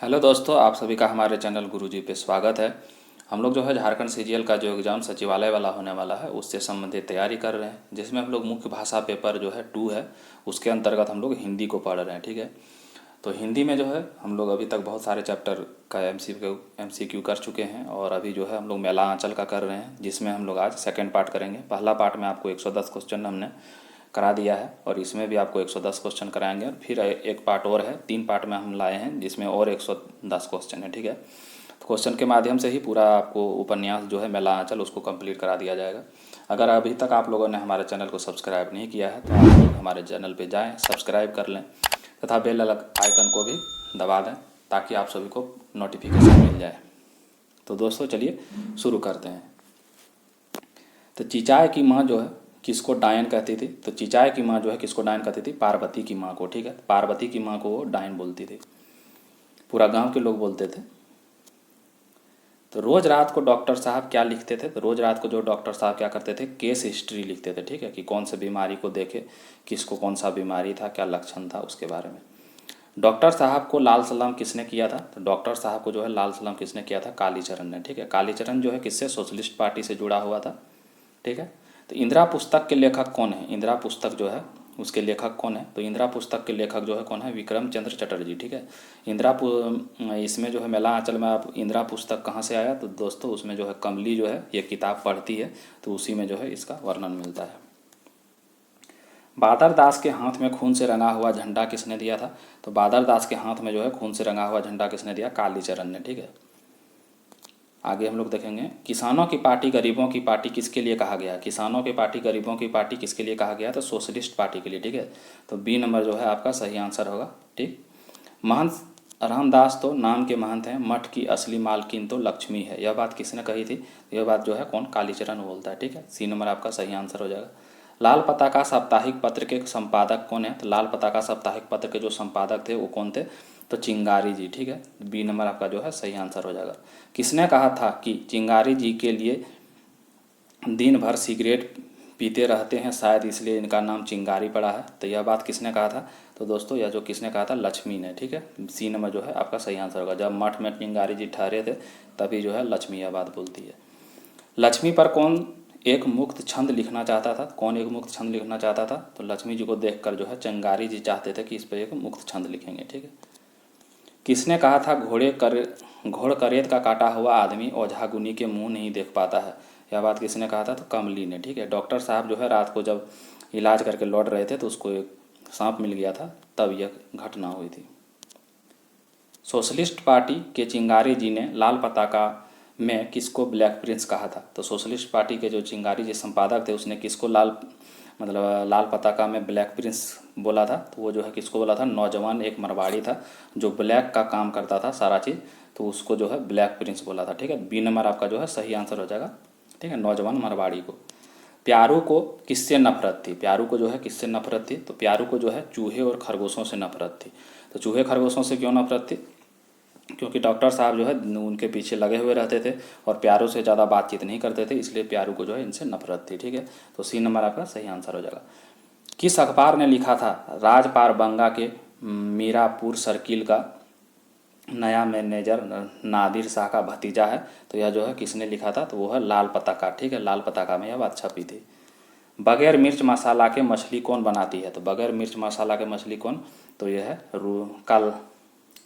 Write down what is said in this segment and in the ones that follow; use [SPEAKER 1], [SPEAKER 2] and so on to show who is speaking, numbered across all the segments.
[SPEAKER 1] Hello दोस्तों, आप सभी का हमारे चैनल गुरुजी पे स्वागत है। हम लोग जो है झारखंड सीजीएल का जो एग्ज़ाम सचिवालय वाला होने वाला है उससे संबंधित तैयारी कर रहे हैं, जिसमें हम लोग मुख्य भाषा पेपर जो है 2 है, उसके अंतर्गत हम लोग हिंदी को पढ़ रहे हैं। ठीक है, तो हिंदी में जो है हम लोग अभी तक बहुत सारे चैप्टर का एमसीक्यू कर चुके हैं और अभी जो है हम लोग मेला आंचल का कर रहे हैं, जिसमें हम लोग आज सेकेंड पार्ट करेंगे। पहला पार्ट में आपको 110 क्वेश्चन हमने करा दिया है और इसमें भी आपको 110 क्वेश्चन कराएंगे और फिर एक पार्ट और है, 3 पार्ट में हम लाए हैं जिसमें और 110 क्वेश्चन है। ठीक है, तो क्वेश्चन के माध्यम से ही पूरा आपको उपन्यास जो है मेला आंचल उसको कंप्लीट करा दिया जाएगा। अगर अभी तक आप लोगों ने हमारे चैनल को सब्सक्राइब नहीं किया है तो आप लोग हमारे चैनल पर जाएँ, सब्सक्राइब कर लें तथा बेल आइकन को भी दबा दें ताकि आप सभी को नोटिफिकेशन मिल जाए। तो दोस्तों चलिए शुरू करते हैं। तो चिचाय की माँ जो है किसको डायन कहती थी? तो चिचाय की माँ जो है किसको डायन कहती थी? पार्वती की माँ को। ठीक है, पार्वती की माँ को वो डायन बोलती थी, पूरा गांव के लोग बोलते थे। तो रोज़ रात को डॉक्टर साहब क्या लिखते थे? तो रोज़ रात को जो डॉक्टर साहब क्या करते थे, केस हिस्ट्री लिखते थे। ठीक है, कि कौन से बीमारी को देखे, किसको कौन सा बीमारी था, क्या लक्षण था, उसके बारे में। डॉक्टर साहब को लाल सलाम किसने किया था? तो डॉक्टर साहब को जो है लाल सलाम किसने किया था? कालीचरण ने। ठीक है, कालीचरण जो है किससे? सोशलिस्ट पार्टी से जुड़ा हुआ था। ठीक है, तो इंदिरा पुस्तक के लेखक कौन है? इंदिरा पुस्तक जो है उसके लेखक कौन है? तो इंदिरा पुस्तक के लेखक जो है कौन है? विक्रम चंद्र चटर्जी। ठीक है, इसमें जो है मेला आंचल में आप इंदिरा पुस्तक कहाँ से आया? तो दोस्तों उसमें जो है कमली जो है ये किताब पढ़ती है, तो उसी में जो है इसका वर्णन मिलता है। बादर दास के हाथ में खून से रंगा हुआ झंडा किसने दिया था? तो बादर दास के हाथ में जो है खून से रंगा हुआ झंडा किसने दिया? कालीचरण ने। ठीक है, आगे हम लोग देखेंगे किसानों की पार्टी गरीबों की पार्टी किसके लिए कहा गया? किसानों की पार्टी गरीबों की पार्टी किसके लिए कहा गया? तो सोशलिस्ट पार्टी के लिए। ठीक है, तो बी नंबर जो है आपका सही आंसर होगा। ठीक, महंत रामदास तो नाम के महंत हैं, मठ की असली मालकिन तो लक्ष्मी है, यह बात किसने कही थी? यह बात जो है कौन? कालीचरण बोलता है। ठीक है, सी नंबर आपका सही आंसर हो जाएगा। लाल पताका साप्ताहिक पत्र के संपादक कौन है? तो लाल पताका साप्ताहिक पत्र के जो संपादक थे वो कौन थे? तो चिंगारी जी। ठीक है, बी नंबर आपका जो है सही आंसर हो जाएगा। किसने कहा था कि चिंगारी जी के लिए दिन भर सिगरेट पीते रहते हैं, शायद इसलिए इनका नाम चिंगारी पड़ा है? तो यह बात किसने कहा था? तो दोस्तों यह जो किसने कहा था? लक्ष्मी ने। ठीक है, सी नंबर जो है आपका सही आंसर होगा। जब मठ में चिंगारी जी ठहरे थे तभी जो है लक्ष्मी यह बात बोलती है। लक्ष्मी पर कौन एक मुक्त छंद लिखना चाहता था? कौन एक मुक्त छंद लिखना चाहता था? तो लक्ष्मी जी को देखकर जो है चिंगारी जी चाहते थे कि इस पर एक मुक्त छंद लिखेंगे। ठीक है, किसने कहा था घोड़ करेत का काटा हुआ आदमी ओझा गुनी के मुंह नहीं देख पाता है? यह बात किसने कहा था? तो कमली ने। ठीक है, डॉक्टर साहब जो है रात को जब इलाज करके लौट रहे थे तो उसको एक सांप मिल गया था, तब यह घटना हुई थी। सोशलिस्ट पार्टी के चिंगारी जी ने लाल पताका में किसको ब्लैक प्रिंस कहा था? तो सोशलिस्ट पार्टी के जो चिंगारी जी संपादक थे उसने किसको लाल पताका में ब्लैक प्रिंस बोला था? तो वो जो है किसको बोला था? नौजवान एक मरवाड़ी था जो ब्लैक का काम करता था सारा चीज़, तो उसको जो है ब्लैक प्रिंस बोला था। ठीक है, बी नंबर आपका जो है सही आंसर हो जाएगा। ठीक है, नौजवान मरवाड़ी को। प्यारू को किससे नफरत थी? प्यारू को जो है किससे नफरत थी? तो प्यारू को जो है चूहे और खरगोशों से नफरत थी। तो चूहे खरगोशों से क्यों नफरत थी? क्योंकि डॉक्टर साहब जो है उनके पीछे लगे हुए रहते थे और प्यारू से ज़्यादा बातचीत नहीं करते थे, इसलिए प्यारू को जो है इनसे नफरत थी। ठीक है, तो सी नंबर आपका सही आंसर हो जाएगा। किस अखबार ने लिखा था राजपार बंगा के मीरापुर सर्किल का नया मैनेजर नादिर शाह का भतीजा है? तो यह जो है किसने लिखा था? तो वो है लाल पताका। ठीक है, लाल पताका में यह बात छपी थी। बगैर मिर्च मसाला के मछली कौन बनाती है? तो बगैर मिर्च मसाला के मछली कौन? तो यह है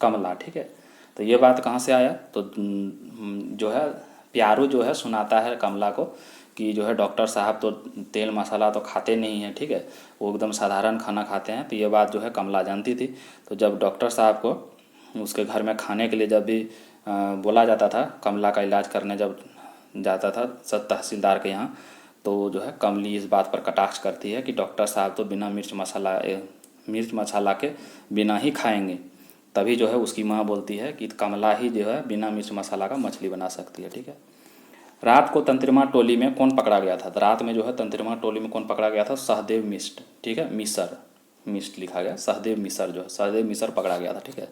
[SPEAKER 1] कमला। ठीक है, तो ये बात कहाँ से आया? तो जो है प्यारू जो है सुनाता है कमला को कि जो है डॉक्टर साहब तो तेल मसाला तो खाते नहीं हैं। ठीक है, वो एकदम साधारण खाना खाते हैं। तो ये बात जो है कमला जानती थी। तो जब डॉक्टर साहब को उसके घर में खाने के लिए जब भी बोला जाता था, कमला का इलाज करने जब जाता था सब तहसीलदार के यहाँ, तो जो है कमली इस बात पर कटाक्ष करती है कि डॉक्टर साहब तो बिना मिर्च मसाला के बिना ही खाएंगे। तभी जो है उसकी माँ बोलती है कि कमला ही जो है बिना मिर्च मसाला का मछली बना सकती है। ठीक है, रात को तंत्रिमा टोली में कौन पकड़ा गया था? तो रात में जो है तंत्रिमा टोली में कौन पकड़ा गया था? सहदेव मिश्र। ठीक है, मिश्र लिखा गया, सहदेव मिश्र जो है सहदेव मिश्र पकड़ा गया था। ठीक है,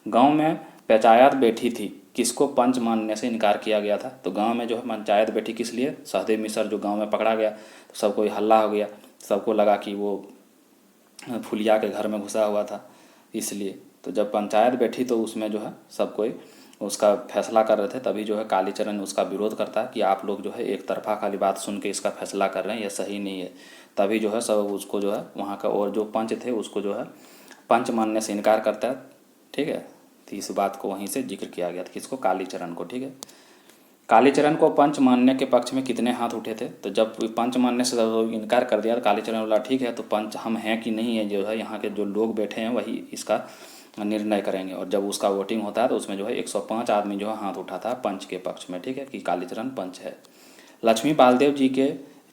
[SPEAKER 1] गांव में पंचायत बैठी थी, किसको पंच मानने से इनकार किया गया था? तो गांव में जो है पंचायत बैठी किस लिए? सहदेव मिश्र जो गांव में पकड़ा गया तो सबको हल्ला हो गया, सबको लगा कि वो फुलिया के घर में घुसा हुआ था, इसलिए तो जब पंचायत बैठी तो उसमें जो है सब कोई उसका फैसला कर रहे थे, तभी जो है कालीचरण उसका विरोध करता है कि आप लोग जो है एक तरफा खाली बात सुन के इसका फैसला कर रहे हैं, यह सही नहीं है। तभी जो है सब उसको जो है वहाँ का और जो पंच थे उसको जो है पंच मानने से इनकार करता है, ठीक है। तो इस बात को वहीं से जिक्र किया गया था, किसको, कालीचरण को, ठीक है। कालीचरण को पंच मानने के पक्ष में कितने हाथ उठे थे? तो जब पंच मानने से इनकार कर दिया तो कालीचरण बोला ठीक है, तो पंच हम हैं कि नहीं है, जो है यहाँ के जो लोग बैठे हैं वही इसका निर्णय करेंगे। और जब उसका वोटिंग होता है तो उसमें जो है 105 आदमी जो है हाथ उठाता है पंच के पक्ष में, ठीक है, कि कालीचरण पंच है। लक्ष्मी बालदेव जी के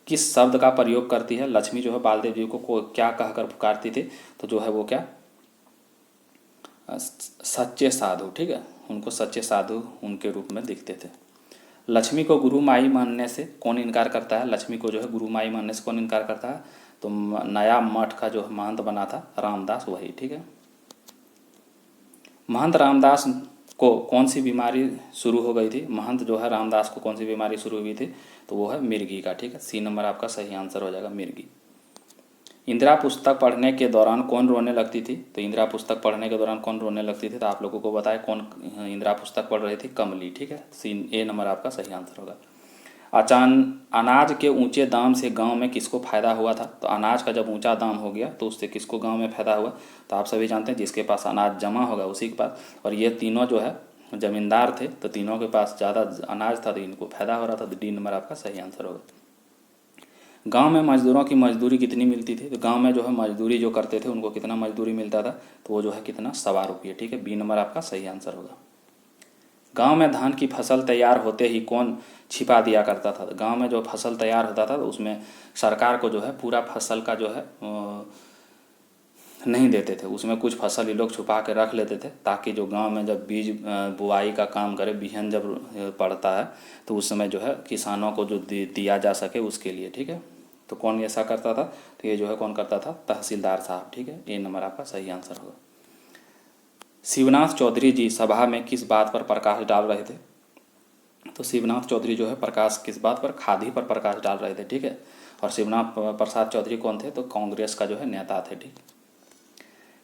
[SPEAKER 1] किस शब्द का प्रयोग करती है? लक्ष्मी जो है बालदेव जी को क्या कहकर पुकारती थी? तो जो है वो क्या, सच्चे साधु, ठीक है, उनको सच्चे साधु उनके रूप में दिखते थे। लक्ष्मी को गुरु माई मानने से कौन इनकार करता है? लक्ष्मी को जो है गुरु माई मानने से कौन इनकार करता है? तो नया मठ का जो महंत बना था रामदास, वही, ठीक है। महंत रामदास को कौन सी बीमारी शुरू हो गई थी? महंत जो है रामदास को कौन सी बीमारी शुरू हुई थी? तो वो है मिर्गी का, ठीक है। सी नंबर आपका सही आंसर हो जाएगा, मिर्गी। इंदिरा पुस्तक पढ़ने के दौरान कौन रोने लगती थी? तो इंदिरा पुस्तक पढ़ने के दौरान कौन रोने लगती थी? तो आप लोगों को बताए कौन इंदिरा पुस्तक पढ़ रही थी? कमली, ठीक है। सी ए नंबर आपका सही आंसर होगा। अनाज के ऊंचे दाम से गांव में किसको फायदा हुआ था? तो अनाज का जब ऊंचा दाम हो गया तो उससे किसको गांव में फायदा हुआ? तो आप सभी जानते हैं जिसके पास अनाज जमा होगा उसी के पास, और ये तीनों जो है जमींदार थे तो तीनों के पास ज़्यादा अनाज था तो इनको फायदा हो रहा था। तो डी नंबर आपका सही आंसर होगा। गांव में मजदूरों की मजदूरी कितनी मिलती थी? तो गांव में जो है मजदूरी जो करते थे उनको कितना मजदूरी मिलता था? तो वो जो है कितना, 1.25 रुपये, ठीक है। बी नंबर आपका सही आंसर होगा। गांव में धान की फसल तैयार होते ही कौन छिपा दिया करता था? तो गांव में जो फसल तैयार होता था तो उसमें सरकार को जो है पूरा फसल का जो है नहीं देते थे, उसमें कुछ फसल ये लोग छुपा के रख लेते थे, ताकि जो गांव में जब बीज बुआई का काम करे, बिहन जब पड़ता है तो उस समय जो है किसानों को जो दिया जा सके उसके लिए, ठीक है। तो कौन ऐसा करता था? तो ये जो है कौन करता था? तहसीलदार साहब, ठीक है। ए नंबर आपका सही आंसर होगा। शिवनाथ चौधरी जी सभा में किस बात पर प्रकाश डाल रहे थे? तो शिवनाथ चौधरी जो है प्रकाश किस बात पर, खादी पर प्रकाश डाल रहे थे, ठीक है। और शिवनाथ प्रसाद चौधरी कौन थे? तो कांग्रेस का जो है नेता थे, ठीक।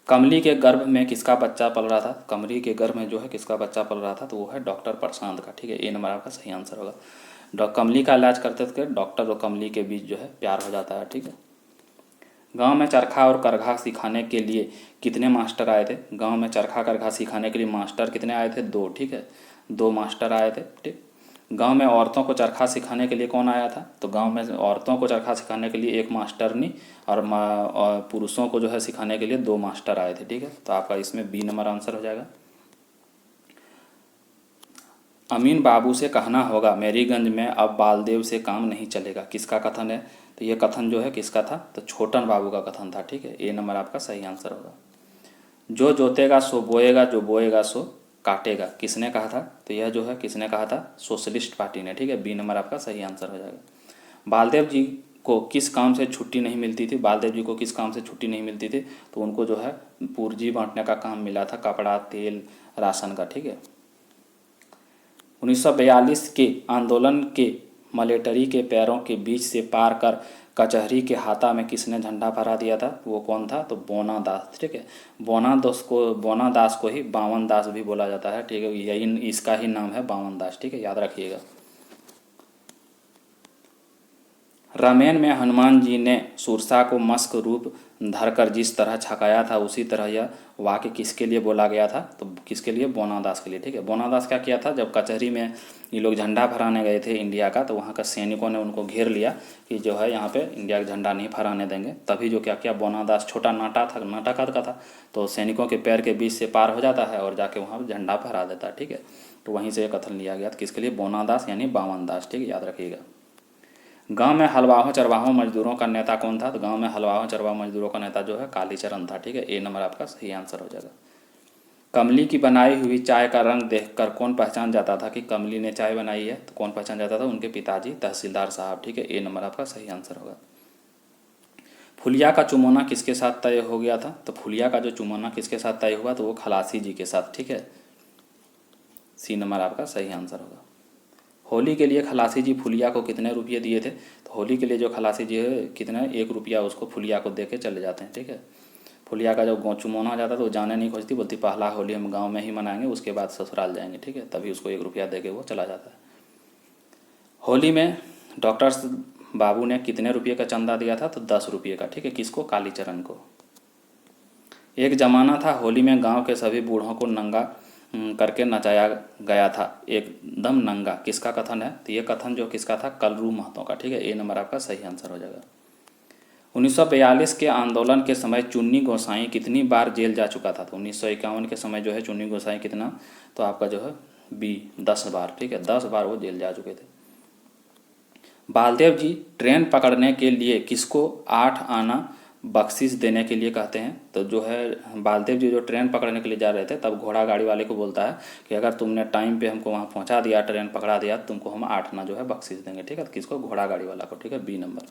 [SPEAKER 1] कमली के गर्भ में किसका बच्चा पल रहा था? कमली के गर्भ में जो है किसका बच्चा पल रहा था? तो वो है डॉक्टर प्रशांत का, ठीक है। ए नंबर आपका सही आंसर होगा। कमली का इलाज करते थे डॉक्टर और कमली के बीच जो है प्यार हो जाता है, ठीक है। गांव में चरखा और करघा सिखाने के लिए कितने मास्टर आए थे? गांव में चरखा करघा सिखाने के लिए मास्टर कितने आए थे? 2, ठीक है। 2 मास्टर आए थे, ठीक। गांव में औरतों को चरखा सिखाने के लिए कौन आया था? तो गांव में औरतों को चरखा सिखाने के लिए एक मास्टरनी और पुरुषों को जो है सिखाने के लिए 2 मास्टर आए थे, ठीक है। तो आपका इसमें बी नंबर आंसर हो जाएगा। अमीन बाबू से कहना होगा मेरीगंज में अब बालदेव से काम नहीं चलेगा, किसका कथन है? तो ये कथन जो है किसका था? तो छोटन बाबू का कथन था, ठीक है। ए नंबर आपका सही आंसर होगा। जो जोतेगा सो बोएगा, जो बोएगा सो काटेगा, किसने कहा था? तो यह जो है किसने कहा था? सोशलिस्ट पार्टी ने, ठीक है। बी नंबर आपका सही आंसर हो जाएगा। बालदेव जी को किस काम से छुट्टी नहीं मिलती थी? बालदेव जी को किस काम से छुट्टी नहीं मिलती थी? तो उनको जो है पूर्जी बांटने का काम मिला था, कपड़ा, तेल, राशन का, ठीक है। 1942 के आंदोलन के मलेटरी के पैरों के बीच से पार कर कचहरी के हाथा में किसने झंडा फहरा दिया था? वो कौन था? तो बोना दास, ठीक है। बोना दास को ही बावन दास भी बोला जाता है, ठीक है। यही इसका ही नाम है बावन दास, ठीक है, याद रखिएगा। रामायण में हनुमान जी ने सुरसा को मस्क रूप धरकर जिस तरह छकाया था उसी तरह यह वाक्य किसके लिए बोला गया था? तो किसके लिए? बोनादास के लिए, ठीक है। बोनादास क्या किया था? जब कचहरी में ये लोग झंडा फहराने गए थे इंडिया का, तो वहाँ का सैनिकों ने उनको घेर लिया कि जो है यहाँ पे इंडिया का झंडा नहीं फहराने देंगे। तभी जो क्या किया बोनादास, छोटा नाटा था, नाटा कद का था, तो सैनिकों के पैर के बीच से पार हो जाता है और जाके वहाँ झंडा फहरा देता है, ठीक है। तो वहीं से कथन लिया गया था, किसके लिए? बोनादास यानी बावन दास, ठीक है, याद रखिएगा। गांव में हलवाहों चरवाहों मजदूरों का नेता कौन था? तो गांव में हलवाहों चरवाहों मजदूरों का नेता जो है कालीचरण था, ठीक है। ए नंबर आपका सही आंसर हो जाएगा। कमली की बनाई हुई चाय का रंग देखकर कौन पहचान जाता था कि कमली ने चाय बनाई है? तो कौन पहचान जाता था? उनके पिताजी तहसीलदार साहब, ठीक है। ए नंबर आपका सही आंसर होगा। फुलिया का चुमोना किसके साथ तय हो गया था? तो फुलिया का जो चुमोना किसके साथ तय हुआ? तो वो खलासी जी के साथ, ठीक है। सी नंबर आपका सही आंसर होगा। होली के लिए खलासी जी फुलिया को कितने रुपये दिए थे? तो होली के लिए जो खलासी जी है कितने, 1 रुपया उसको फुलिया को दे के चले जाते हैं, ठीक है। फुलिया का जब चुमौना हो जाता तो वो जाने नहीं खोजती, बोलती पहला होली हम गांव में ही मनाएंगे, उसके बाद ससुराल जाएंगे, ठीक है। तभी उसको 1 रुपया दे के वो चला जाता है। होली में डॉक्टर बाबू ने कितने रुपये का चंदा दिया था? तो 10 रुपये का, ठीक है। किसको? कालीचरण को। एक जमाना था होली में गांव के सभी बूढ़ों को नंगा करके नचाया गया था, एकदम नंगा। किसका कथन है? तो ये कथन जो किसका था? कलरू महतो का, ठीक है। ए नंबर आपका सही आंसर हो जाएगा। 1942 के आंदोलन के समय चुन्नी गोसाई कितनी बार जेल जा चुका था? तो 1951 के समय जो है चुन्नी गोसाई कितना? तो आपका जो है बी 10 बार, ठीक है। 10 बार वो जेल जा चुके थे। बालदेव जी ट्रेन पकड़ने के लिए किसको 8 आना बख्शिश देने के लिए कहते हैं? तो जो है बालदेव जी जो ट्रेन पकड़ने के लिए जा रहे थे तब घोड़ा गाड़ी वाले को बोलता है कि अगर तुमने टाइम पे हमको वहाँ पहुँचा दिया, ट्रेन पकड़ा दिया, तुमको हम 8 आना जो है बख्शिश देंगे, ठीक है। किसको? घोड़ा गाड़ी वाला को, ठीक है। B number.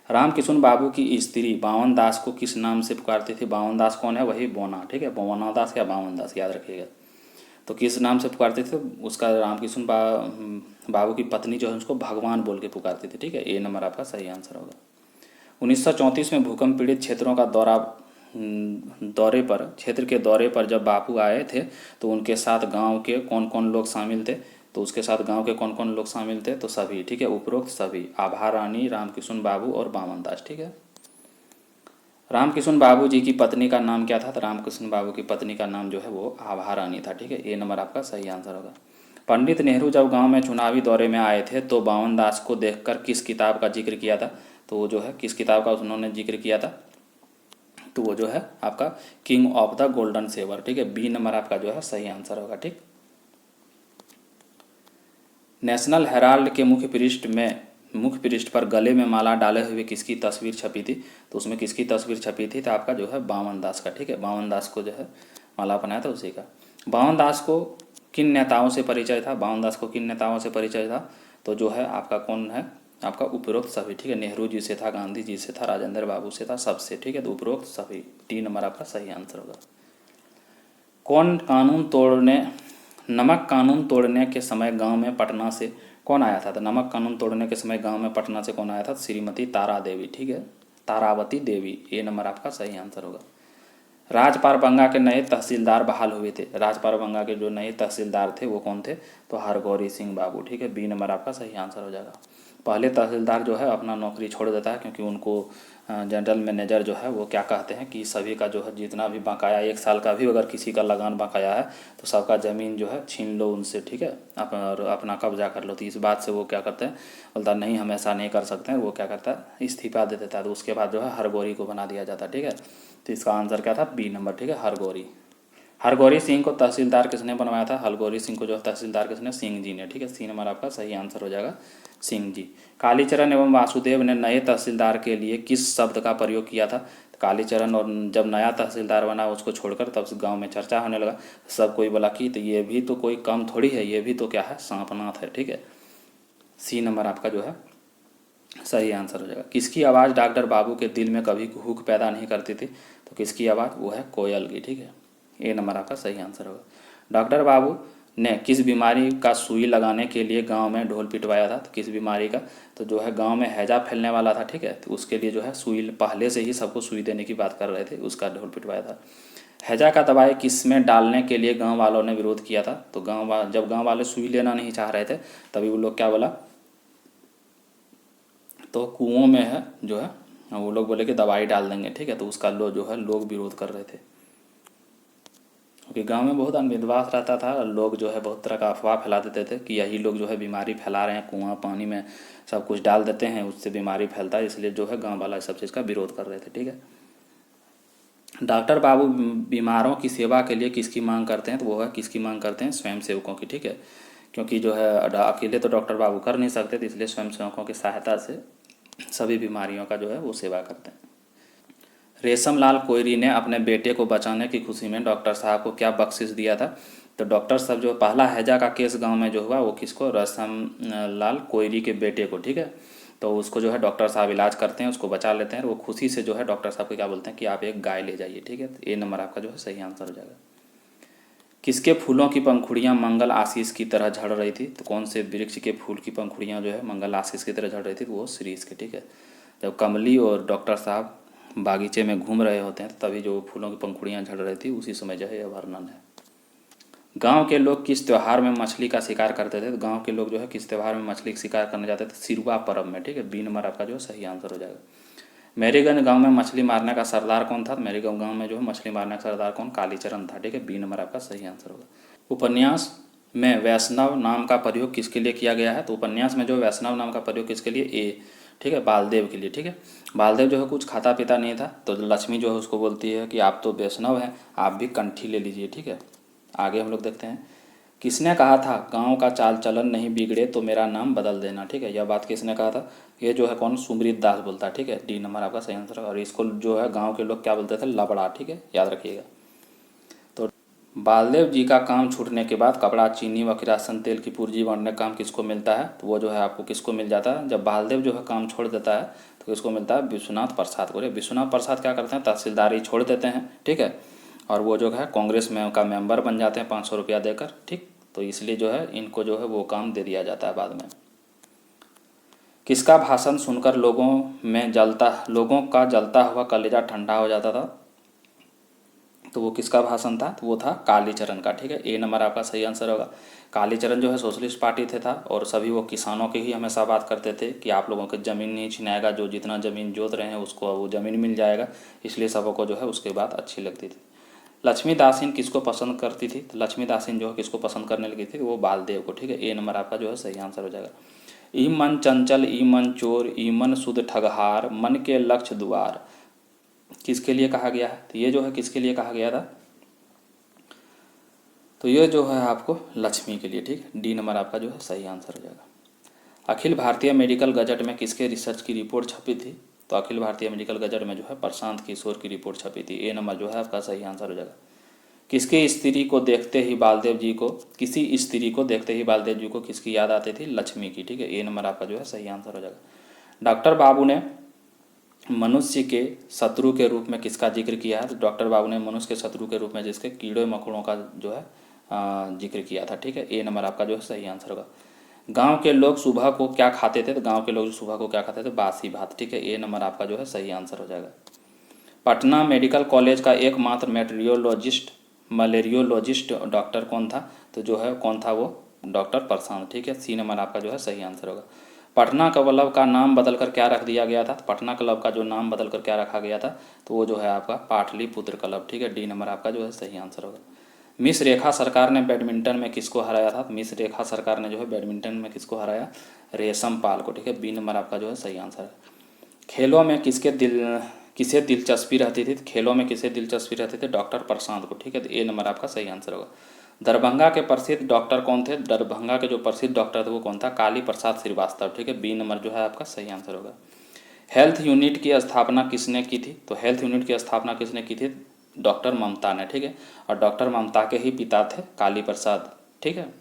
[SPEAKER 1] रामकिशुन बाबू की स्त्री बावन दास को किस नाम से पुकारती थी? बावन दास कौन है? वही बोना, ठीक है। बोना दास या बावन दास, याद रखिएगा। तो किस नाम से पुकारते थे? उसका रामकिशुन बाबू की पत्नी जो है उसको भगवान बोल के पुकारती थी, ठीक है। ए नंबर आपका सही आंसर होगा। 1934 में भूकंप पीड़ित क्षेत्रों का क्षेत्र के दौरे पर जब बापू आए थे तो उनके साथ गांव के कौन कौन लोग शामिल थे? तो उसके साथ गांव के कौन कौन लोग शामिल थे? तो सभी, ठीक है। उपरोक्त सभी, आभा रानी, रामकिशुन बाबू और बामन दास, ठीक है। रामकिशुन बाबू जी की पत्नी का नाम क्या था? तो रामकिशुन बाबू की पत्नी का नाम जो है वो आभा रानी था, ठीक है। ए नंबर आपका सही आंसर होगा। पंडित नेहरू जब गांव में चुनावी दौरे में आए थे तो बावन दास को देखकर किस किताब का जिक्र किया था? तो वो जो है किस किताब का उन्होंने जिक्र किया था? तो वो जो है आपका king of the golden sabre, ठीक है। बी नंबर आपका जो है सही आंसर होगा, ठीक। नेशनल हेराल्ड के मुख्य पृष्ठ पर गले में माला डाले हुए किसकी तस्वीर छपी थी? तो उसमें किसकी तस्वीर छपी थी? तो आपका जो है बावन दास का, ठीक है। बावन दास को जो है माला बनाया था उसी का। बावन दास को किन नेताओं से परिचय था? बावन दास को किन नेताओं से परिचय था? तो जो है आपका कौन है? आपका उपरोक्त सभी, ठीक है। नेहरू जी से था, गांधी जी से था, राजेंद्र बाबू से था, सबसे, ठीक है। तो उपरोक्त सभी, डी नंबर आपका सही आंसर होगा। नमक कानून तोड़ने के समय गांव में पटना से कौन आया था? तो नमक कानून तोड़ने के समय गांव में पटना से कौन आया था? श्रीमती तारा देवी, ठीक है। तारावती देवी, ए नंबर आपका सही आंसर होगा। राजपारबंगा के नए तहसीलदार बहाल हुए थे। राजपारबंगा के जो नए तहसीलदार थे वो कौन थे? तो हरगौरी सिंह बाबू, ठीक है। बी नंबर आपका सही आंसर हो जाएगा। पहले तहसीलदार जो है अपना नौकरी छोड़ देता है क्योंकि उनको जनरल मैनेजर जो है वो क्या कहते हैं कि सभी का जो है जितना भी बकाया 1 साल का भी अगर किसी का लगान बकाया है तो सबका ज़मीन जो है छीन लो उनसे, ठीक है। अपना कब्जा कर लो। तो इस बात से वो क्या करते हैं, बोलता नहीं हम ऐसा नहीं कर सकते हैं। वो क्या करता है, इस्तीफा दे देता है। तो उसके बाद जो है हरगौरी को बना दिया जाता है, ठीक है। तो इसका आंसर क्या था? बी नंबर, ठीक है। हरगौरी सिंह को तहसीलदार किसने बनवाया था? हरगौरी सिंह को जो तहसीलदार किसने? सिंह जी ने, ठीक है। सी नंबर आपका सही आंसर हो जाएगा, सिंह जी। कालीचरण एवं वासुदेव ने नए तहसीलदार के लिए किस शब्द का प्रयोग किया था? कालीचरण और जब नया तहसीलदार बना उसको छोड़कर तब गांव में चर्चा होने लगा। सब कोई बोला कि तो ये भी तो कोई कम थोड़ी है, ये भी तो क्या है, सांपनाथ है, ठीक है। सी नंबर आपका जो है सही आंसर हो जाएगा। किसकी आवाज़ डॉक्टर बाबू के दिल में कभी हुक पैदा नहीं करती थी? तो किसकी आवाज़? वो है कोयल की, ठीक है। ए नंबर आपका सही आंसर होगा। डॉक्टर बाबू ने किस बीमारी का सुई लगाने के लिए गांव में ढोल पिटवाया था? तो किस बीमारी का? तो जो है गांव में हैजा फैलने वाला था, ठीक है। तो उसके लिए जो है सुई, पहले से ही सबको सुई देने की बात कर रहे थे, उसका ढोल पिटवाया था। हैजा का दवाई किस में डालने के लिए गांव वालों ने विरोध किया था? तो जब गांव वाले सुई लेना नहीं चाह रहे थे तभी वो लोग क्या बोला, तो कुओं में है जो है वो लोग बोले कि दवाई डाल देंगे, ठीक है। तो उसका लोग विरोध कर रहे थे क्योंकि गांव में बहुत अंधविश्वास रहता था। लोग जो है बहुत तरह का अफवाह फैला देते थे कि यही लोग जो है बीमारी फैला रहे हैं, कुआं पानी में सब कुछ डाल देते हैं, उससे बीमारी फैलता है। इसलिए जो है गांव वाला सब चीज़ का विरोध कर रहे थे, ठीक है। डॉक्टर बाबू बीमारों की सेवा के लिए किसकी मांग करते हैं? तो वो है किसकी मांग करते हैं? स्वयं सेवकों की, ठीक है। क्योंकि जो है अकेले तो डॉक्टर बाबू कर नहीं सकते थे, इसलिए स्वयं सेवकों की सहायता से सभी बीमारियों का जो है वो सेवा करते हैं। रेशमलाल कोयरी ने अपने बेटे को बचाने की खुशी में डॉक्टर साहब को क्या बख्शिश दिया था? तो डॉक्टर साहब जो पहला हैजा का केस गांव में जो हुआ वो किसको? रेशमलाल कोयरी के बेटे को, ठीक है। तो उसको जो है डॉक्टर साहब इलाज करते हैं, उसको बचा लेते हैं। वो खुशी से जो है डॉक्टर साहब को क्या बोलते हैं कि आप एक गाय ले जाइए, ठीक है। तो ए नंबर आपका जो है सही आंसर हो जाएगा। किसके फूलों की पंखुड़ियाँ मंगल आशीष की तरह झड़ रही थी? तो कौन से वृक्ष के फूल की पंखुड़ियाँ जो है मंगल आशीष की तरह झड़ रही थी? तो वो शीरीष के, ठीक है। जब कमली और डॉक्टर साहब बागीचे में घूम रहे होते हैं तभी जो फूलों की पंखुड़ियाँ झड़ रही थी उसी समय जो है यह वर्णन है। गांव के लोग किस त्यौहार में मछली का शिकार करते थे? तो गांव के लोग जो है किस त्यौहार में मछली का शिकार करने जाते थे? सिरुआ पर्व में। ठीक है, बी नंबर आपका जो है सही आंसर हो जाएगा। मेरीगंज गांव में मछली मारने का सरदार कौन था? मेरीगंज गांव में जो है मछली मारने का सरदार कौन? कालीचरण था। ठीक है, बी नंबर आपका सही आंसर होगा। उपन्यास में वैष्णव नाम का प्रयोग किसके लिए किया गया है? तो उपन्यास में जो वैष्णव नाम का प्रयोग किसके लिए? ए, ठीक है, बालदेव के लिए। ठीक है, बालदेव जो है कुछ खाता पीता नहीं था तो लक्ष्मी जो है उसको बोलती है कि आप तो वैष्णव हैं, आप भी कंठी ले लीजिए। ठीक है, आगे हम लोग देखते हैं। किसने कहा था गांव का चाल चलन नहीं बिगड़े तो मेरा नाम बदल देना? ठीक है, यह बात किसने कहा था? ये जो है कौन? सुमृत दास बोलता है। ठीक है, डी नंबर आपका सही आंसर है। और इसको जो है गांव के लोग क्या बोलते थे? लबड़ा। ठीक है, याद रखिएगा। तो बालदेव जी का काम छूटने के बाद कपड़ा, चीनी व किरासन तेल की पूर्जी बांटने का काम किसको मिलता है? तो वो जो है आपको किसको मिल जाता है? जब बालदेव जो है काम छोड़ देता है तो किसको मिलता है? विश्वनाथ प्रसाद को। विश्वनाथ प्रसाद क्या करते हैं? तहसीलदारी छोड़ देते हैं। ठीक है, और वो जो है कांग्रेस में का मेंबर बन जाते हैं 500 रुपया देकर। ठीक, तो इसलिए जो है इनको जो है वो काम दे दिया जाता है बाद में। किसका भाषण सुनकर लोगों का जलता हुआ कलेजा ठंडा हो जाता था? तो वो किसका भाषण था? तो वो था कालीचरण का। ठीक है, ए नंबर आपका सही आंसर होगा। कालीचरण जो है सोशलिस्ट पार्टी थे था और सभी वो किसानों की ही हमेशा बात करते थे कि आप लोगों की ज़मीन नहीं छिनाएगा, जो जितना ज़मीन जोत रहे हैं उसको वो ज़मीन मिल जाएगा, इसलिए सबको जो है उसकी बात अच्छी लगती थी। लक्ष्मी दासीन किसको पसंद करती थी? तो लक्ष्मी दासीन जो है किसको पसंद करने लगी थी? वो बालदेव को। ठीक है, ए नंबर आपका जो है सही आंसर हो जाएगा। ई मन चंचल, ई मन चोर, ई मन सुध ठगहार, मन के लक्ष्य द्वार किसके लिए कहा गया है? तो ये जो है किसके लिए कहा गया था? तो ये जो है आपको लक्ष्मी के लिए। ठीक है, डी नंबर आपका जो है सही आंसर हो जाएगा। अखिल भारतीय मेडिकल गजट में किसके रिसर्च की रिपोर्ट छपी थी? तो अखिल भारतीय मेडिकल गजट में जो है प्रशांत किशोर की रिपोर्ट छपी थी। ए नंबर जो है आपका सही आंसर हो जाएगा। किसी स्त्री को देखते ही बालदेव जी को किसकी याद आती थी? लक्ष्मी की। ठीक है, ए नंबर आपका जो है सही आंसर हो जाएगा। डॉक्टर बाबू ने मनुष्य के शत्रु के रूप में किसका जिक्र किया है? तो डॉक्टर बाबू ने मनुष्य के शत्रु के रूप में जिसके कीड़े मकोड़ों का जो है जिक्र किया था। ठीक है, ए नंबर आपका जो है सही आंसर होगा। गांव के लोग सुबह को क्या खाते थे? तो गांव के लोग सुबह को क्या खाते थे? बासी भात। ठीक है, ए नंबर आपका जो है सही आंसर हो जाएगा। पटना मेडिकल कॉलेज का एकमात्र मलेरियोलॉजिस्ट डॉक्टर कौन था? तो जो है कौन था? वो डॉक्टर प्रशांत। ठीक है, सी नंबर आपका जो है सही आंसर होगा। पटना क्लब का नाम बदलकर क्या रख दिया गया था? पटना क्लब का जो नाम बदलकर क्या रखा गया था? तो वो जो है आपका पाटलिपुत्र क्लब। ठीक है, डी नंबर आपका जो है सही आंसर होगा। मिस रेखा सरकार ने बैडमिंटन में किसको हराया था? मिस रेखा सरकार ने जो है बैडमिंटन में किसको हराया? रेशम पाल को। ठीक है, बी नंबर आपका जो है सही आंसर है। खेलों में किसे दिलचस्पी रहती थी? खेलों में किसे दिलचस्पी रहती थी? डॉक्टर प्रशांत को। ठीक है, तो ए नंबर आपका सही आंसर होगा। दरभंगा के प्रसिद्ध डॉक्टर कौन थे? दरभंगा के जो प्रसिद्ध डॉक्टर थे वो कौन था? काली प्रसाद श्रीवास्तव। ठीक है, बी नंबर जो है आपका सही आंसर होगा। हेल्थ यूनिट की स्थापना किसने की थी? तो हेल्थ यूनिट की स्थापना किसने की थी? डॉक्टर ममता ने। ठीक है, और डॉक्टर ममता के ही पिता थे काली प्रसाद। ठीक है,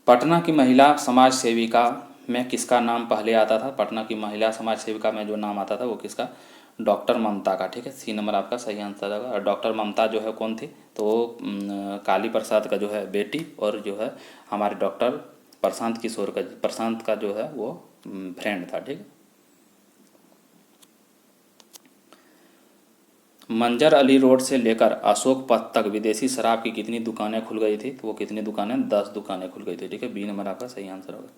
[SPEAKER 1] पटना की महिला समाज सेविका में किसका नाम पहले आता था? पटना की महिला समाज सेविका में जो नाम आता था वो किसका? डॉक्टर ममता का। ठीक है, सी नंबर आपका सही आंसर होगा। और डॉक्टर ममता जो है कौन थी? तो काली प्रसाद का जो है बेटी और जो है हमारे डॉक्टर प्रशांत का जो है वो फ्रेंड था। ठीक है, मंजर अली रोड से लेकर अशोक पथ तक विदेशी शराब की कितनी दुकानें खुल गई थी? तो वो कितनी दुकानें? 10 दुकानें खुल गई थी। ठीक है, बी नंबर आपका सही आंसर होगा।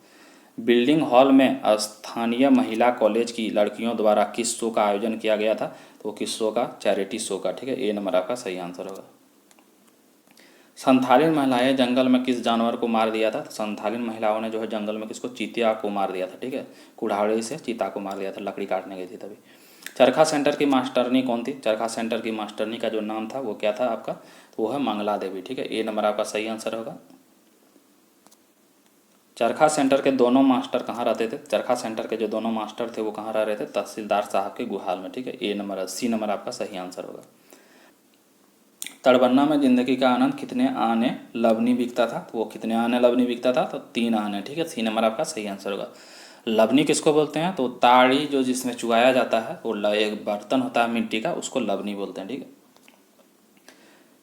[SPEAKER 1] बिल्डिंग हॉल में स्थानीय महिला कॉलेज की लड़कियों द्वारा किस शो का आयोजन किया गया था? तो किस शो का? चैरिटी शो का। ठीक है, ए नंबर आपका सही आंसर होगा। संथालिन महिलाएं जंगल में किस जानवर को मार दिया था? तो संथालिन महिलाओं ने जो है जंगल में किसको? चीता को मार दिया था। ठीक है, कुल्हाड़ी से चीता को मार दिया था, लकड़ी काटने गई थी तभी। चरखा सेंटर की मास्टरनी कौन थी? चरखा सेंटर की मास्टरनी का जो नाम था वो क्या था आपका? तो वो है मंगला देवी। ठीक है, ए नंबर आपका सही आंसर होगा। चरखा सेंटर के दोनों मास्टर कहाँ रहते थे? चरखा सेंटर के जो दोनों मास्टर थे वो कहाँ रह रहे थे? तहसीलदार साहब के गुहाल में। ठीक है, ए नंबर सी नंबर आपका सही आंसर होगा। तड़बन्ना में जिंदगी का आनंद कितने आने लवनी बिकता था? तो वो कितने आने लवनी बिकता था? तो 3 आने। ठीक है, सी नंबर आपका सही आंसर होगा। लवनी किसको बोलते हैं? तो ताड़ी जो जिसमें चुगाया जाता है वो एक बर्तन होता है मिट्टी का, उसको लवनी बोलते हैं। ठीक है,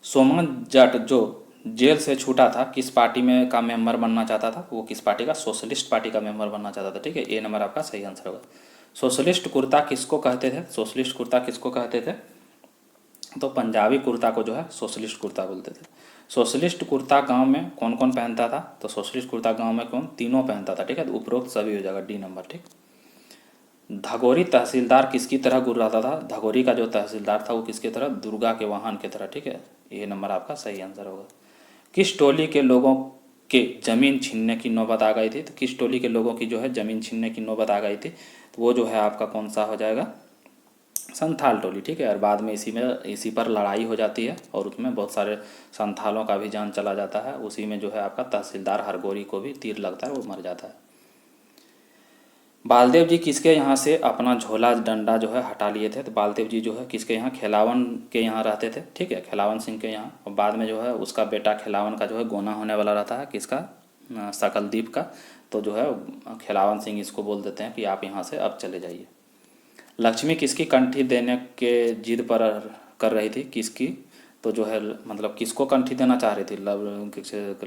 [SPEAKER 1] सोमन जट जो जेल से छूटा था किस पार्टी में का मेंबर बनना चाहता था? वो किस पार्टी का? सोशलिस्ट पार्टी का मेंबर बनना चाहता था। ठीक है, ए नंबर आपका सही आंसर होगा। सोशलिस्ट कुर्ता किसको कहते थे? सोशलिस्ट कुर्ता किसको कहते थे? तो पंजाबी कुर्ता को जो है सोशलिस्ट कुर्ता बोलते थे। सोशलिस्ट कुर्ता गांव में कौन कौन पहनता था? तो सोशलिस्ट कुर्ता गांव में कौन? तीनों पहनता था, ठीक है। तो उपरोक्त सभी हो जाएगा, डी नंबर, ठीक। धगोरी तहसीलदार किसकी तरह गुर्राता था? धगोरी का जो तहसीलदार था वो किसकी तरह? दुर्गा के वाहन की तरह, ठीक है। ये नंबर आपका सही आंसर होगा। किस टोली के लोगों के जमीन छीनने की नौबत आ गई थी? तो किस टोली के लोगों की जो है जमीन छीनने की नौबत आ गई थी? तो वो जो है आपका कौन सा हो जाएगा? संथाल टोली, ठीक है। और बाद में इसी पर लड़ाई हो जाती है और उसमें बहुत सारे संथालों का भी जान चला जाता है। उसी में जो है आपका तहसीलदार हरगोरी को भी तीर लगता है, वो मर जाता है। बालदेव जी किसके यहाँ से अपना झोला डंडा जो है हटा लिए थे? तो बालदेव जी जो है किसके यहाँ? खिलावन के यहाँ रहते थे, ठीक है, खिलावन सिंह के यहाँ। और बाद में जो है उसका बेटा खिलावन का जो है गोना होने वाला रहता है, किसका? सकलदीप का। तो जो है खिलावन सिंह इसको बोल देते हैं कि आप यहाँ से अब चले जाइए। लक्ष्मी किसकी कंठी देने के जिद पर कर रही थी? किसकी? तो जो है मतलब किसको कंठी देना चाह रही थी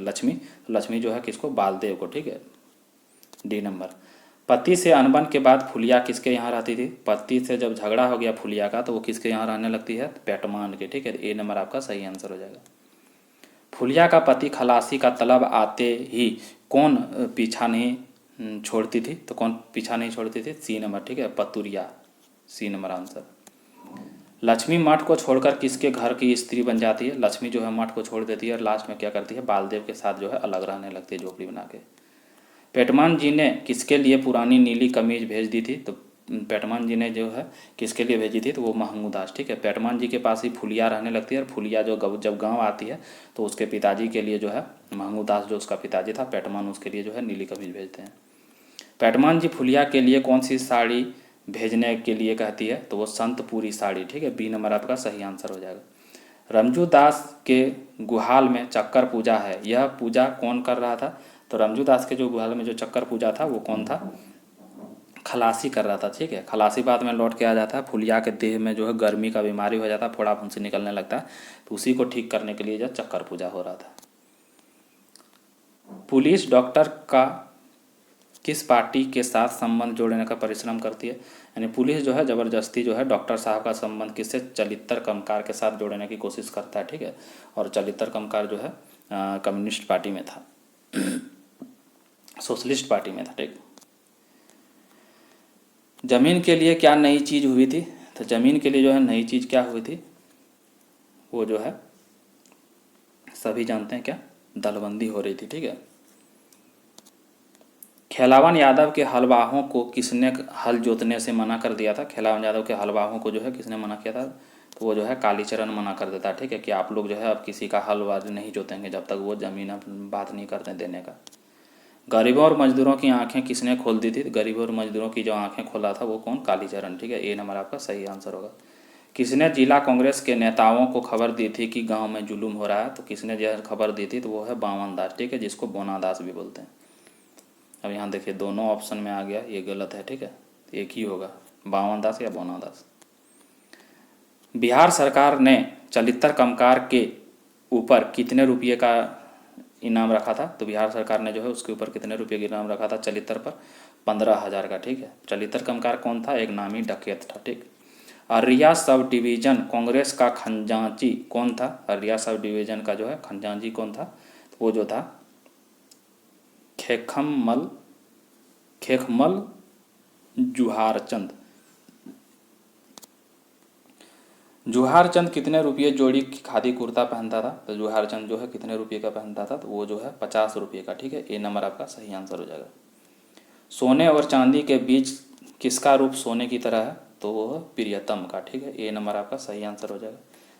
[SPEAKER 1] लक्ष्मी? लक्ष्मी जो है किसको? बालदेव को, ठीक है, डी नंबर। पति से अनबन के बाद फुलिया किसके यहाँ रहती थी? पति से जब झगड़ा हो गया फुलिया का तो वो किसके यहाँ रहने लगती है? पेटमान के, ठीक है। ए नंबर आपका सही आंसर हो जाएगा। फुलिया का पति खलासी का तलब आते ही कौन पीछा नहीं छोड़ती थी? तो कौन पीछा नहीं छोड़ती थी? सी नंबर, ठीक है, पतुरिया, सी नंबर आंसर। लक्ष्मी मठ को छोड़कर किसके घर की स्त्री बन जाती है? लक्ष्मी जो है मठ को छोड़ देती है और लास्ट में क्या करती है? बालदेव के साथ जो है अलग रहने लगती है, झोपड़ी बना के। पेटमान जी ने किसके लिए पुरानी नीली कमीज भेज दी थी? तो पेटमान जी ने जो है किसके लिए भेजी थी? तो वो महमूद दास, ठीक है। पेटमान जी के पास ही फुलिया रहने लगती है और फुलिया जब गांव आती है तो उसके पिताजी के लिए जो है महमूद दास जो उसका पिताजी था पेटमान, उसके लिए जो है नीली कमीज भेजते हैं। पेटमान जी फुलिया के लिए कौन सी साड़ी भेजने के लिए कहती है? तो वो संतपुरी साड़ी, ठीक है, बी नंबर आपका सही आंसर हो जाएगा। रमजू दास के गुहाल में चक्कर पूजा है, यह पूजा कौन कर रहा था? तो रमजू दास के जो गुहाल में जो चक्कर पूजा था वो कौन था? खलासी कर रहा था, ठीक है। खलासी बाद में लौट के आ जाता है, फुलिया के देह में जो है गर्मी का बीमारी हो जाता है, फोड़ा फुंसी निकलने लगता है, तो उसी को ठीक करने के लिए जो चक्कर पूजा हो रहा था। पुलिस डॉक्टर का किस पार्टी के साथ संबंध जोड़ने का परिश्रम करती है? यानी पुलिस जो है ज़बरदस्ती जो है डॉक्टर साहब का संबंध किससे? चलितर कमकार के साथ जोड़ने की कोशिश करता है, ठीक है। और चलितर कमकार जो है कम्युनिस्ट पार्टी में था, सोशलिस्ट पार्टी में था, ठीक। जमीन के लिए क्या नई चीज़ हुई थी? तो जमीन के लिए जो है नई चीज़ क्या हुई थी? वो जो है सभी जानते हैं, क्या? दलबंदी हो रही थी, ठीक है। खिलावन यादव के हलवाहों को किसने हल जोतने से मना कर दिया था? खिलावन यादव के हलवाहों को जो है किसने मना किया था? तो वो जो है कालीचरण मना कर देता है, ठीक है, कि आप लोग जो है अब किसी का हलवा नहीं जोतेंगे जब तक वो ज़मीन अब बात नहीं करते देने का। गरीबों और मजदूरों की आंखें किसने खोल दी थी? गरीबों और मजदूरों की जो आंखें खोला था वो कौन? कालीचरण, ठीक है। ए नंबर आपका सही आंसर होगा। किसने जिला कांग्रेस के नेताओं को खबर दी थी कि गांव में जुलूम हो रहा है? तो किसने जो खबर दी थी? तो वो है बावन दास, ठीक है, जिसको बोना दास भी बोलते हैं। अब यहाँ देखिए दोनों ऑप्शन में आ गया, ये गलत है, ठीक है, एक ही होगा, बावन दास या बोना दास। बिहार सरकार ने चलितर कमकार के ऊपर कितने रुपये का इनाम रखा था? तो बिहार सरकार ने जो है उसके ऊपर कितने रुपये का इनाम रखा था चलितर पर? 15,000 का, ठीक है। चलितर कमकार कौन था? एक नामी डकैत था, ठीक। अररिया सब डिवीजन कांग्रेस का खजांची कौन था? अररिया सब डिवीजन का जो है खजांची कौन था? तो वो जो था खेखमल जुहारचंद। जुहारचंद कितने रुपये जोड़ी खादी कुर्ता पहनता था? तो जुहारचंद जो है कितने रुपये का पहनता था? तो वो जो है 50 रुपये का, ठीक है। ए नंबर आपका सही आंसर हो जाएगा। सोने और चांदी के बीच किसका रूप सोने की तरह है? तो वो है प्रियतम का, ठीक है। ए नंबर आपका सही आंसर हो जाएगा।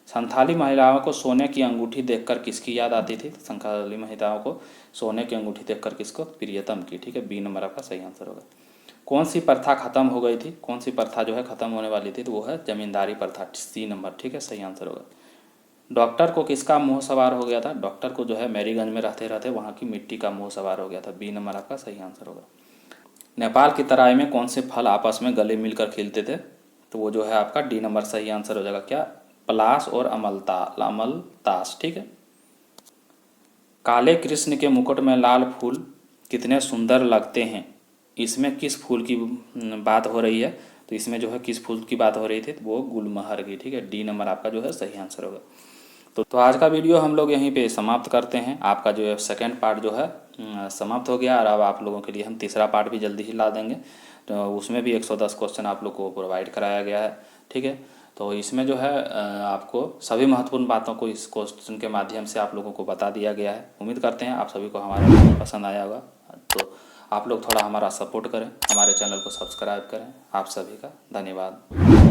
[SPEAKER 1] संथाली महिलाओं को सोने की अंगूठी देखकर किसकी याद आती थी? संथाली महिलाओं को सोने की अंगूठी देखकर किसको? प्रियतम की, ठीक है। बी नंबर आपका सही आंसर होगा। कौन सी प्रथा खत्म हो गई थी? कौन सी प्रथा जो है खत्म होने वाली थी? तो वो है जमींदारी प्रथा, सी नंबर, ठीक है, सही आंसर होगा। डॉक्टर को किसका मुंह सवार हो गया था? डॉक्टर को जो है मैरीगंज में रहते रहते वहाँ की मिट्टी का मुंह सवार हो गया था, बी नंबर आपका सही आंसर होगा। नेपाल की तराई में कौन से फल आपस में गले मिलकर खिलते थे? तो वो जो है आपका डी नंबर सही आंसर हो जाएगा, क्या? पलाश और अमलतास, ठीक है। काले कृष्ण के मुकुट में लाल फूल कितने सुंदर लगते हैं? इसमें किस फूल की बात हो रही है, तो इसमें जो है किस फूल की बात हो रही थी, तो वो गुलमहर की। ठीक है, डी नंबर आपका जो है सही आंसर होगा। तो आज का वीडियो हम लोग यहीं पे समाप्त करते हैं। आपका जो है सेकंड पार्ट जो है समाप्त हो गया, और अब आप लोगों के लिए हम तीसरा पार्ट भी जल्दी ही ला देंगे। तो उसमें भी 110 क्वेश्चन आप लोग को प्रोवाइड कराया गया है। ठीक है, तो इसमें जो है आपको सभी महत्वपूर्ण बातों को इस क्वेश्चन के माध्यम से आप लोगों को बता दिया गया है। उम्मीद करते हैं आप सभी को हमारा वीडियो पसंद आया होगा। तो आप लोग थोड़ा हमारा सपोर्ट करें, हमारे चैनल को सब्सक्राइब करें। आप सभी का धन्यवाद।